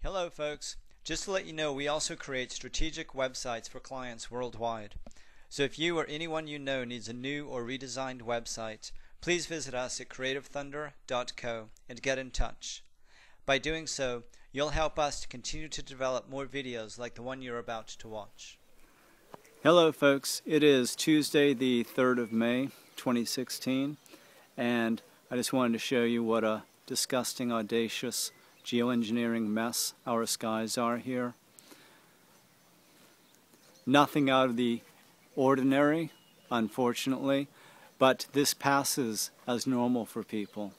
Hello folks, just to let you know, we also create strategic websites for clients worldwide. So if you or anyone you know needs a new or redesigned website, please visit us at creativethunder.co and get in touch. By doing so, you'll help us to continue to develop more videos like the one you're about to watch. Hello folks, it is Tuesday the 3rd of May 2016, and I just wanted to show you what a disgusting, audacious geoengineering mess our skies are here. Nothing out of the ordinary, unfortunately, but this passes as normal for people.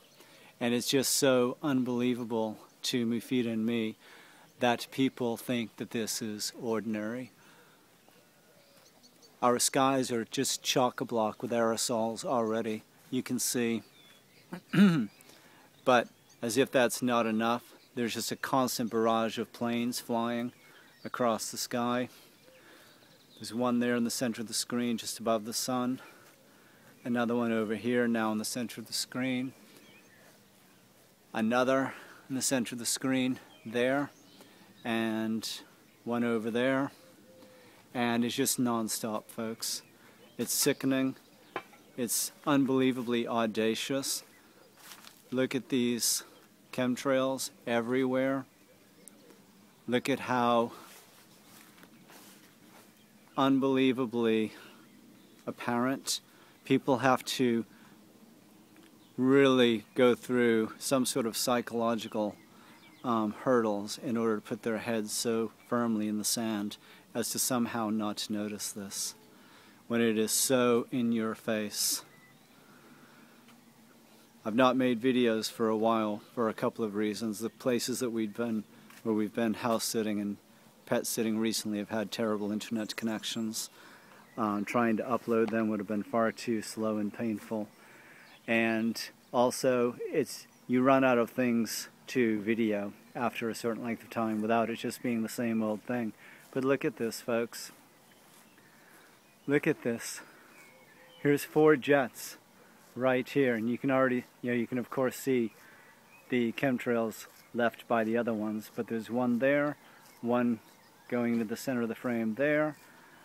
And it's just so unbelievable to Mufida and me that people think that this is ordinary. Our skies are just chock-a-block with aerosols already, you can see. But as if that's not enough, there's just a constant barrage of planes flying across the sky. There's one there in the center of the screen just above the sun. Another one over here now in the center of the screen. Another in the center of the screen there. And one over there. And it's just non-stop, folks. It's sickening. It's unbelievably audacious. Look at these chemtrails everywhere. Look at how unbelievably apparent. People have to really go through some sort of psychological hurdles in order to put their heads so firmly in the sand as to somehow not notice this when it is so in your face. I've not made videos for a while for a couple of reasons. The places that we've been house sitting and pet sitting recently have had terrible internet connections. Trying to upload them would have been far too slow and painful. And also, you run out of things to video after a certain length of time without it just being the same old thing. But look at this, folks. Look at this. Here's 4 jets right here, and you can already, you can of course see the chemtrails left by the other ones, but there's one there, one going into the center of the frame there,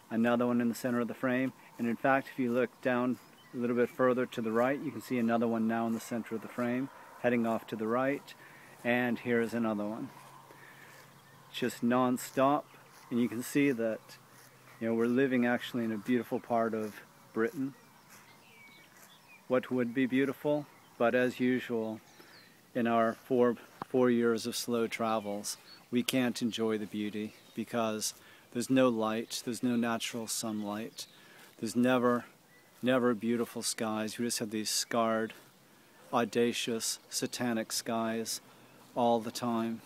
another one in the center of the frame, and in fact if you look down a little bit further to the right, you can see another one now in the center of the frame, heading off to the right, and here's another one. It's just non-stop, and you can see that we're living actually in a beautiful part of Britain. What would be beautiful, but as usual, in our four years of slow travels, we can't enjoy the beauty because there's no light, there's no natural sunlight, there's never beautiful skies. We just have these scarred, audacious, satanic skies all the time.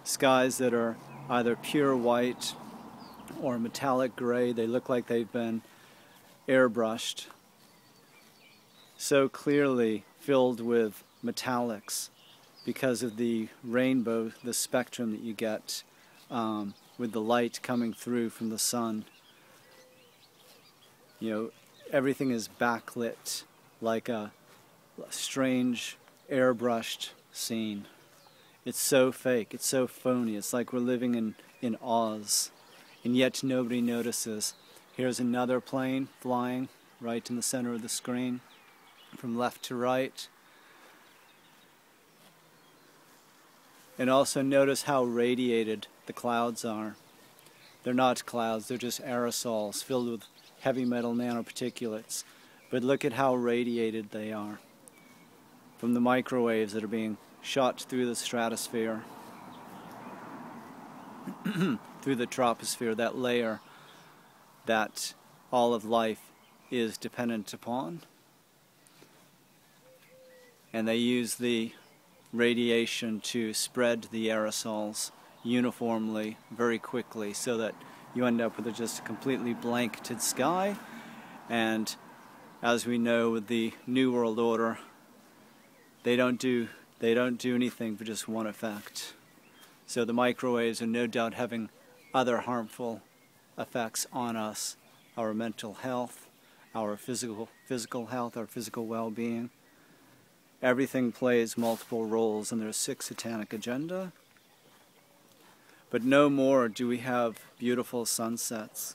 Skies that are either pure white or metallic gray. They look like they've been airbrushed, so clearly filled with metallics because of the rainbow, the spectrum that you get with the light coming through from the sun. Everything is backlit like a strange airbrushed scene. It's so fake, it's so phony, it's like we're living in Oz, and yet nobody notices. Here's another plane flying right in the center of the screen, from left to right. And also notice how radiated the clouds are. They're not clouds, they're just aerosols filled with heavy metal nanoparticulates. But look at how radiated they are from the microwaves that are being shot through the stratosphere, through the troposphere, that layer that all of life is dependent upon. And they use the radiation to spread the aerosols uniformly, very quickly, so that you end up with just a completely blanketed sky. And as we know with the New World Order, they don't do anything for just one effect. So the microwaves are no doubt having other harmful effects on us, our mental health, our physical health, our physical well-being. Everything plays multiple roles in their sick satanic agenda, But no more do we have beautiful sunsets.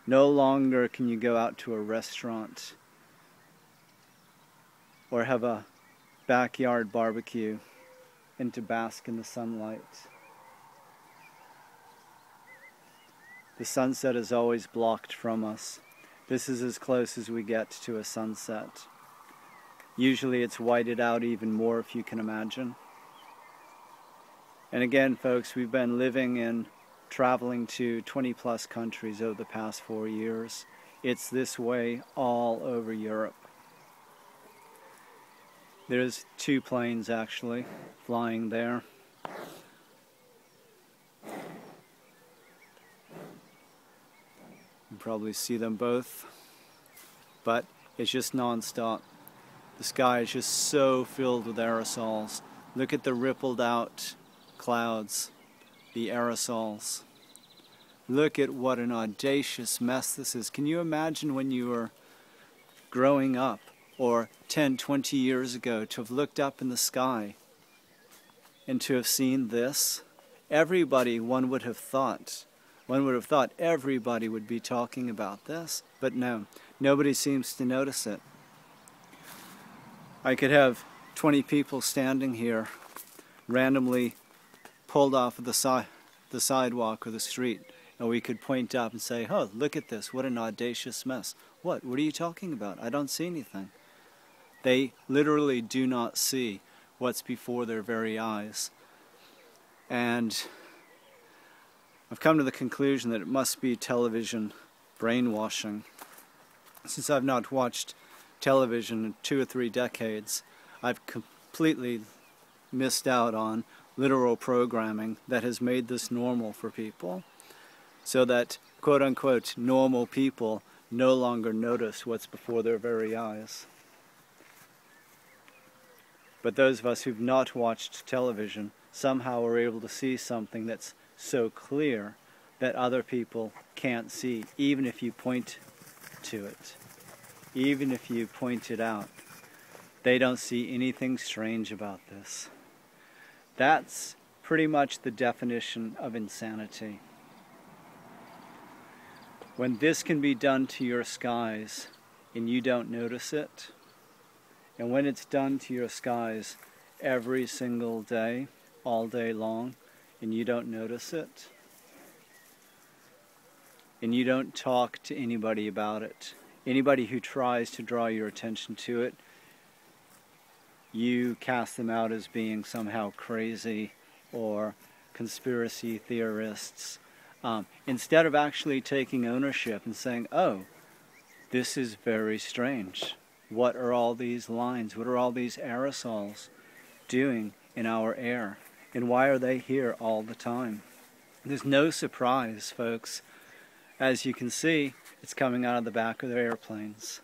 No longer can you go out to a restaurant or have a backyard barbecue and to bask in the sunlight. The sunset is always blocked from us. This is as close as we get to a sunset. Usually it's whited out even more, if you can imagine. And again, folks, we've been living and traveling to 20+ countries over the past 4 years. It's this way all over Europe. There's 2 planes actually flying there. You can probably see them both, but it's just non-stop. The sky is just so filled with aerosols. Look at the rippled out clouds, the aerosols. Look at what an audacious mess this is. Can you imagine when you were growing up, or 10, 20 years ago, to have looked up in the sky and to have seen this? Everybody, one would have thought everybody would be talking about this, but no, nobody seems to notice it. I could have 20 people standing here, randomly pulled off of the sidewalk or the street, and we could point up and say, oh, look at this, what an audacious mess. What are you talking about? I don't see anything. They literally do not see what's before their very eyes. And I've come to the conclusion that it must be television brainwashing. Since I've not watched television in 2 or 3 decades, I've completely missed out on literal programming that has made this normal for people, so that quote-unquote normal people no longer notice what's before their very eyes. But those of us who've not watched television somehow are able to see something that's so clear that other people can't see, even if you point to it. Even if you point it out, they don't see anything strange about this. That's pretty much the definition of insanity. When this can be done to your skies and you don't notice it, and when it's done to your skies every single day, all day long, and you don't notice it, and you don't talk to anybody about it, anybody who tries to draw your attention to it, you cast them out as being somehow crazy or conspiracy theorists, instead of actually taking ownership and saying, oh, this is very strange. What are all these lines? What are all these aerosols doing in our air? And why are they here all the time? There's no surprise, folks. As you can see, it's coming out of the back of their airplanes.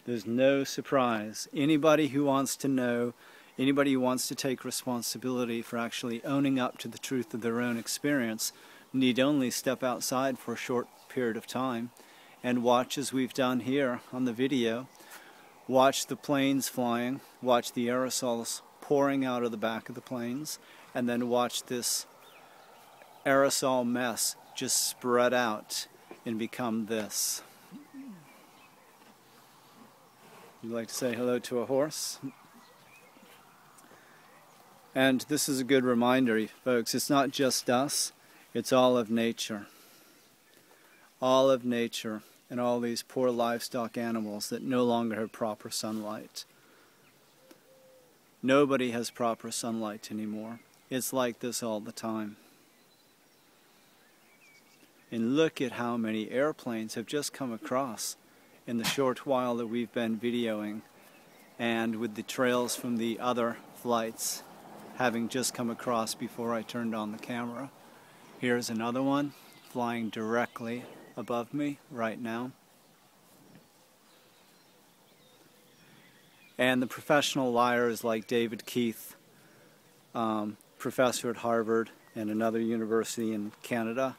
There's no surprise. Anybody who wants to know, anybody who wants to take responsibility for actually owning up to the truth of their own experience need only step outside for a short period of time and watch, as we've done here on the video, watch the planes flying, watch the aerosols pouring out of the back of the planes, and then watch this aerosol mess just spread out and become this. You'd like to say hello to a horse? And this is a good reminder, folks, it's not just us, it's all of nature. All of nature and all these poor livestock animals that no longer have proper sunlight. Nobody has proper sunlight anymore. It's like this all the time. And look at how many airplanes have just come across in the short while that we've been videoing, and with the trails from the other flights having just come across before I turned on the camera. Here's another one flying directly above me right now. And the professional liars like David Keith, professor at Harvard and another university in Canada,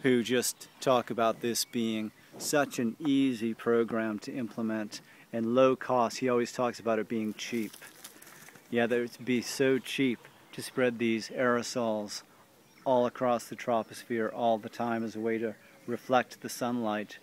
who just talk about this being such an easy program to implement and low cost. He always talks about it being cheap. Yeah, that it would be so cheap to spread these aerosols all across the troposphere all the time as a way to reflect the sunlight